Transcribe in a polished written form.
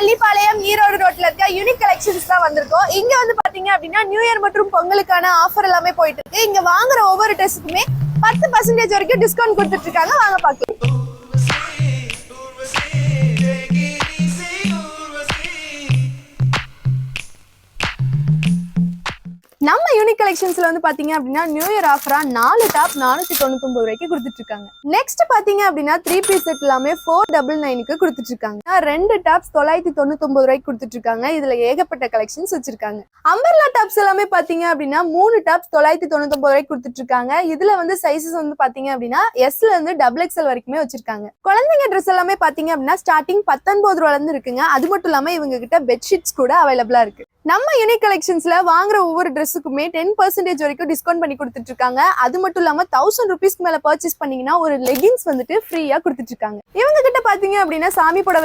பள்ளிப்பாளையம் ஈரோடு ரோட்ல இருக்க unique collections தான் வந்திருக்கோம். இங்க வந்து பாத்தீங்க அப்படின்னா நியூ இயர் மற்றும் பொங்கலுக்கான ஆஃபர் எல்லாமே போயிட்டு இருக்கு. இங்க வாங்குற ஒவ்வொரு ட்ரெஸ்ஸுக்குமே 10% வரைக்கும் டிஸ்கவுண்ட் கொடுத்துட்டு இருக்காங்க. வாங்க பாக்கலாம். நம்ம யூனிக் கலெக்ஷன்ஸ்ல வந்து பாத்தீங்க அப்படின்னா நியூ இயர் ஆஃபரா 4 டாப் 499 ரூபாய்க்கு கொடுத்துட்டு இருக்காங்க. நெக்ஸ்ட் பாத்தீங்க அப்படின்னா 3 பீஸ் செட் எல்லாமே 499க்கு கொடுத்துட்டு இருக்காங்க. 2 டாப்ஸ் 999 ரூபாய்க்கு கொடுத்துட்டு இருக்காங்க. இதுல ஏகப்பட்ட கலெக்ஷன்ஸ் வச்சிருக்காங்க. அம்பர்லா டாப்ஸ் எல்லாமே பாத்தீங்க அப்படின்னா 3 டாப்ஸ் 999 ரூபாய்க்கு கொடுத்துட்டு இருக்காங்க. இதுல வந்து சைஸஸ் வந்து பாத்தீங்க அப்படின்னா எஸ்ல இருந்து XXL வரைக்குமே வச்சிருக்காங்க. குழந்தைங்க ட்ரெஸ் எல்லாமே பாத்தீங்க அப்படின்னா ஸ்டார்டிங் 19 ரூபாயில இருந்து இருக்குங்க. அது மட்டும் இல்லாம இவங்க கிட்ட பெட்ஷீட்ஸ் கூட அவைலபிளா இருக்கு. நம்ம யூனிக் கலெக்ஷன்ஸ்ல வாங்குற ஒவ்வொரு ட்ரெஸ்ஸுக்குமே 10% வரைக்கும் டிஸ்கவுண்ட் பண்ணி கொடுத்துட்டு இருக்காங்க. அது மட்டும் இல்லாம 1000 ருபீஸ்க்கு மேல பர்ச்சேஸ் பண்ணீங்கன்னா ஒரு லெகின்ஸ் வந்துட்டு ஃப்ரீயா கொடுத்துட்டு இருக்காங்க. இவங்க கிட்ட பாத்தீங்க அப்படின்னா சாமி புடவை